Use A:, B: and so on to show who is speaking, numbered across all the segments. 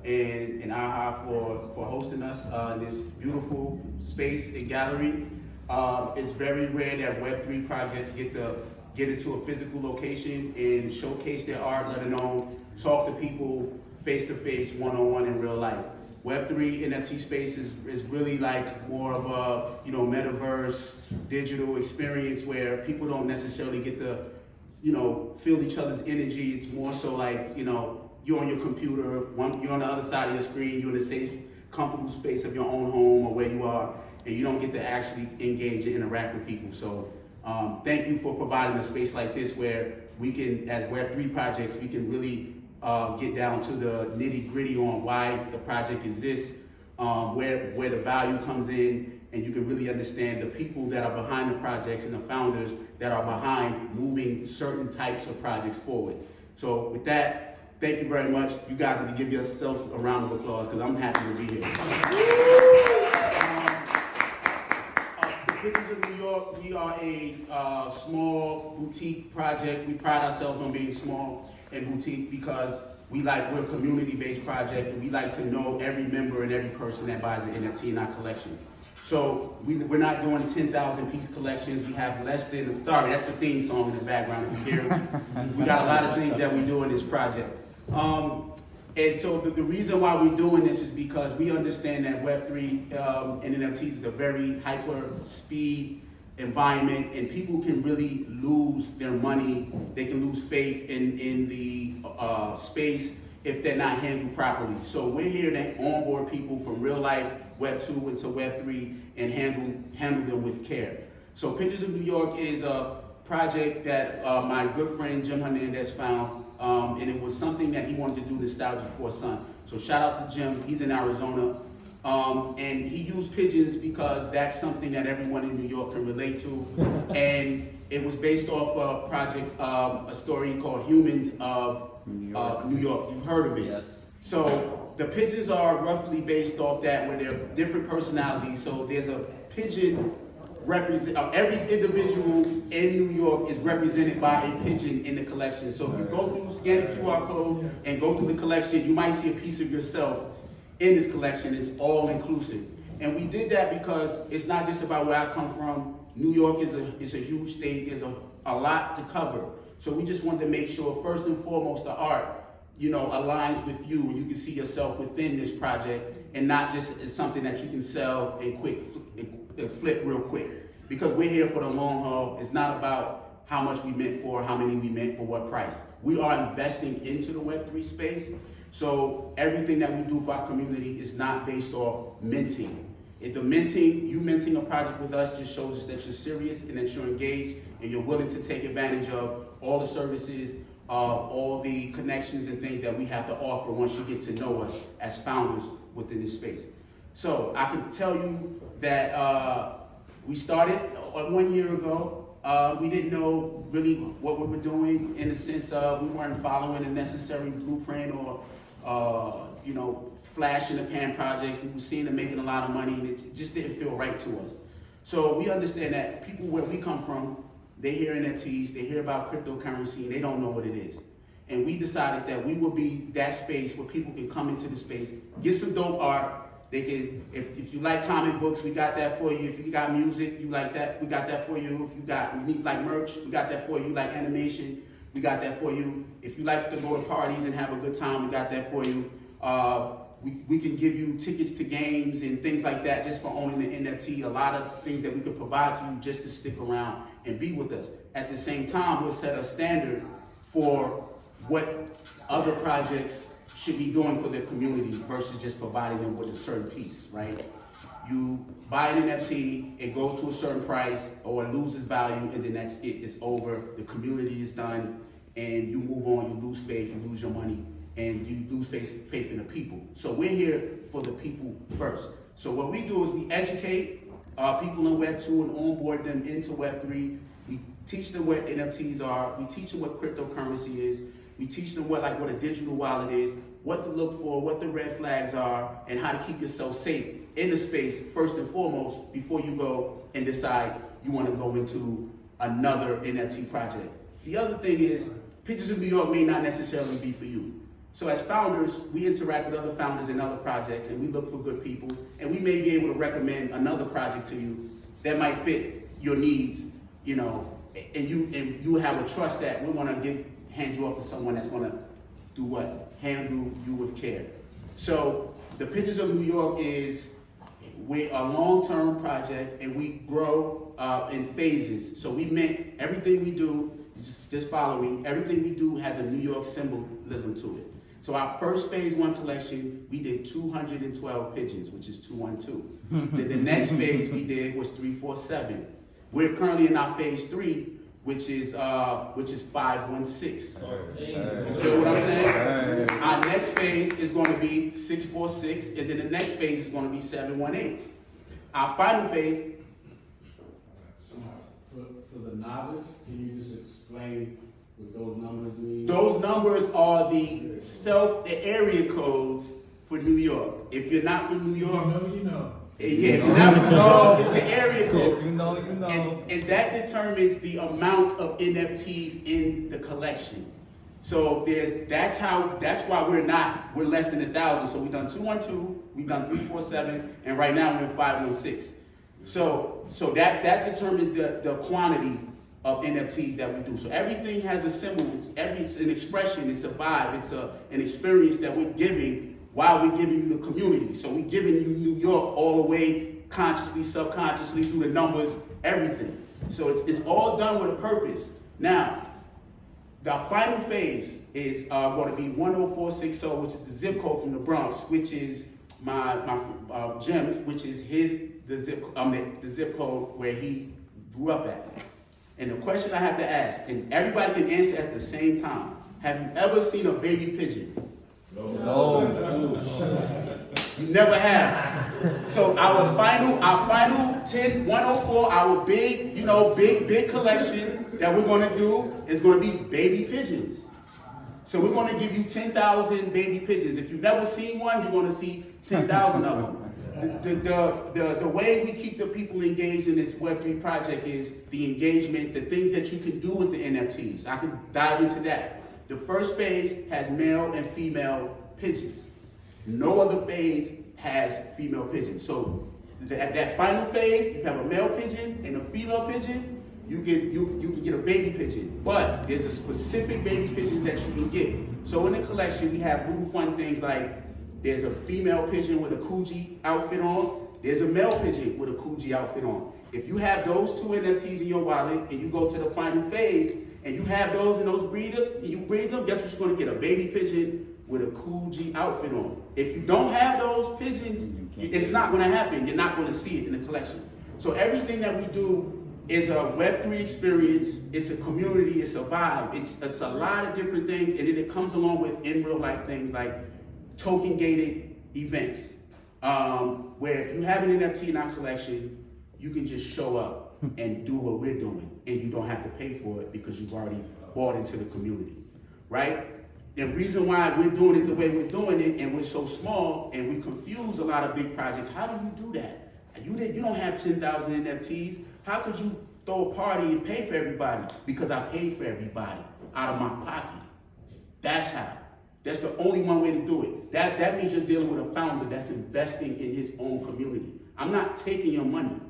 A: and AHA for hosting us in this beautiful space and gallery. It's very rare that Web3 projects get into a physical location and showcase their art, let alone talk to people face-to-face, one-on-one in real life. Web3 NFT space is really like more of a metaverse digital experience where people don't necessarily get to feel each other's energy. It's more so like you're on your computer, you're on the other side of your screen, you're in a safe, comfortable space of your own home or where you are, and you don't get to actually engage and interact with people. So thank you for providing a space like this where we can, as Web3 projects, we can really get down to the nitty gritty on why the project exists, where the value comes in, and you can really understand the people that are behind the projects and the founders that are behind moving certain types of projects forward. So with that, thank you very much. You guys need to give yourselves a round of applause because I'm happy to be here. The Pigeons of New York, we are a small boutique project. We pride ourselves on being small and boutique because we're a community-based project and we like to know every member and every person that buys an NFT in our collection. So we're not doing 10,000 piece collections. We have less than, sorry, that's the theme song in the background if you hear it. We got a lot of things that we do in this project. And so the reason why we're doing this is because we understand that Web3 and NFTs is a very hyper speed environment, and people can really lose their money. They can lose faith in the space if they're not handled properly. So we're here to onboard people from real life Web 2 into Web 3 and handle them with care. So Pigeons of New York is a project that my good friend Jim Hernandez found, and it was something that he wanted to do nostalgic for his son. So shout out to Jim, he's in Arizona. And he used pigeons because that's something that everyone in New York can relate to. And it was based off a project, a story called Humans of New York. You've heard of it?
B: Yes.
A: So the pigeons are roughly based off that, where they're different personalities. So there's a pigeon every individual in New York is represented by a pigeon in the collection. So if you go through, scan the QR code and go through the collection, you might see a piece of yourself in this collection. It's all inclusive. And we did that because it's not just about where I come from. New York is a huge state. There's a lot to cover. So we just wanted to make sure, first and foremost, the art, aligns with you and you can see yourself within this project and not just as something that you can sell and flip real quick. Because we're here for the long haul. It's not about how much we meant for, how many we meant for what price. We are investing into the Web3 space. So everything that we do for our community is not based off minting. You minting a project with us just shows us that you're serious and that you're engaged and you're willing to take advantage of all the services, all the connections and things that we have to offer once you get to know us as founders within this space. So I can tell you that we started 1 year ago. We didn't know really what we were doing in the sense of we weren't following a necessary blueprint or flash in the pan projects. We were seeing them making a lot of money and it just didn't feel right to us. So we understand that people where we come from, they hear NFTs, they hear about cryptocurrency and they don't know what it is. And we decided that we would be that space where people can come into the space, get some dope art. They can, if you like comic books, we got that for you. If you got music, you like that, we got that for you. If you like merch, we got that for you. Like animation, we got that for you. If you like to go to parties and have a good time, we got that for you. We can give you tickets to games and things like that just for owning the NFT. A lot of things that we could provide to you just to stick around and be with us. At the same time, we'll set a standard for what other projects should be doing for their community versus just providing them with a certain piece, right? You buy an NFT, it goes to a certain price or it loses value and then that's it, it's over. The community is done and you move on, you lose faith, you lose your money and you lose faith in the people. So we're here for the people first. So what we do is we educate people in Web 2 and onboard them into Web 3. We teach them what NFTs are, we teach them what cryptocurrency is, we teach them what a digital wallet is, what to look for, what the red flags are, and how to keep yourself safe in the space, first and foremost, before you go and decide you want to go into another NFT project. The other thing is, Pigeons of New York may not necessarily be for you. So as founders, we interact with other founders in other projects, and we look for good people, and we may be able to recommend another project to you that might fit your needs, you know, and you have a trust that we want to hand you off to someone that's going to do what? Handle you with care. So the Pigeons of New York we're a long-term project, and we grow in phases. So we meant everything we do, just follow me, everything we do has a New York symbolism to it. So our first phase 1 collection, we did 212 pigeons, which is 212. Then the next phase we did was 347. We're currently in our phase 3, which is 516. You feel what I'm saying? Our next phase is going to be 646, and then the next phase is going to be 718. Our final phase.
B: For the novice, can you just explain what those numbers mean?
A: Those numbers are the area codes for New York. If you're not from New York,
B: you know.
A: Yeah, if you're not from New York, it's the area code.
C: If you know, you know.
A: And that determines the amount of NFTs in the collection. So that's why we're less than 1,000. So we've done 212, we've done 347, and right now we're in 516. So that determines the quantity of NFTs that we do. So everything has a symbol. It's an expression. It's a vibe. It's an experience that we're giving while we're giving you the community. So we're giving you New York all the way, consciously, subconsciously, through the numbers, everything. So it's all done with a purpose. Now, the final phase is going to be 10460, which is the zip code from the Bronx, which is my Jim, which is the zip code where he grew up at. And the question I have to ask, and everybody can answer at the same time: have you ever seen a baby pigeon?
C: No.
A: You never have. So our final 104, our big collection that we're going to do is going to be baby pigeons. So we're going to give you 10,000 baby pigeons. If you've never seen one, you're going to see 10,000 of them. The way we keep the people engaged in this Web3 project is the engagement, the things that you can do with the NFTs. I can dive into that. The first phase has male and female pigeons. No other phase has female pigeons. So at that final phase, you have a male pigeon and a female pigeon, you can get a baby pigeon. But there's a specific baby pigeons that you can get. So in the collection, we have little fun things like there's a female pigeon with a Coogee outfit on. There's a male pigeon with a Coogee outfit on. If you have those two NFTs in your wallet and you go to the final phase and you have those in those breeder and you breed them, guess what you're going to get? A baby pigeon with a Coogee outfit on. If you don't have those pigeons, it's not going to happen. You're not going to see it in the collection. So everything that we do is a Web3 experience. It's a community. It's a vibe. It's a lot of different things, and then it comes along with in real life things like token gated events, where if you have an NFT in our collection, you can just show up and do what we're doing, and you don't have to pay for it because you've already bought into the community, right? The reason why we're doing it the way we're doing it, and we're so small, and we confuse a lot of big projects. How do you do that? You don't have 10,000 NFTs. How could you throw a party and pay for everybody? Because I paid for everybody out of my pocket. That's how. That's the only one way to do it. That means you're dealing with a founder that's investing in his own community. I'm not taking your money.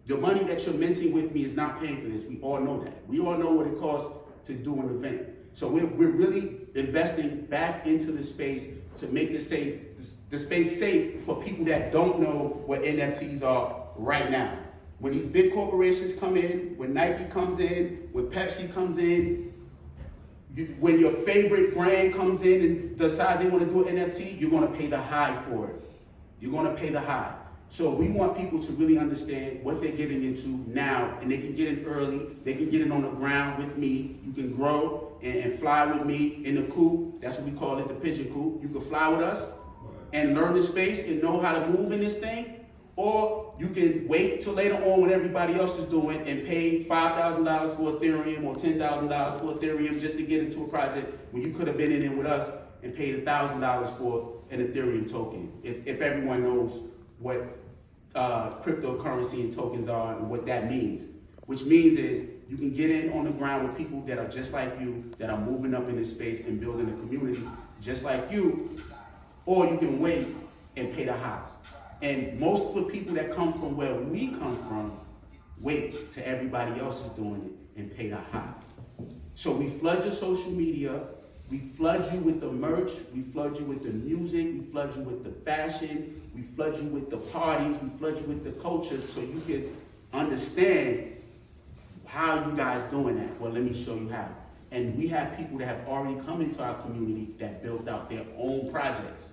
A: The money that you're minting with me is not paying for this. We all know that. We all know what it costs to do an event. So we're really investing back into the space to make the space safe for people that don't know what NFTs are right now. When these big corporations come in, when Nike comes in, when Pepsi comes in, when your favorite brand comes in and decides they want to do an NFT, you're going to pay the high for it. You're going to pay the high. So we want people to really understand what they're getting into now, and they can get in early. They can get in on the ground with me. You can grow and fly with me in the coop. That's what we call it, the pigeon coop. You can fly with us and learn the space and know how to move in this thing. Or you can wait till later on when everybody else is doing and pay $5,000 for Ethereum or $10,000 for Ethereum just to get into a project when you could have been in it with us and paid $1,000 for an Ethereum token. If everyone knows what cryptocurrency and tokens are and what that means. Which means is you can get in on the ground with people that are just like you, that are moving up in this space and building a community. just like you, or you can wait and pay the high. And most of the people that come from where we come from wait till everybody else is doing it and pay the high. So we flood your social media, we flood you with the merch, we flood you with the music, we flood you with the fashion, we flood you with the parties, we flood you with the culture so you can understand how you guys doing that. Well, let me show you how. And we have people that have already come into our community that built out their own projects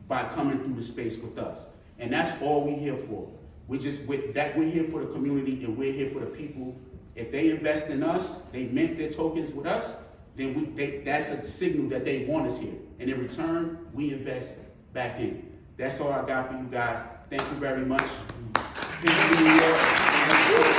A: by coming through the space with us. And that's all we're here for. We're here for the community and we're here for the people. If they invest in us, they mint their tokens with us, then that's a signal that they want us here. And in return, we invest back in. That's all I got for you guys. Thank you very much. Peace to New York.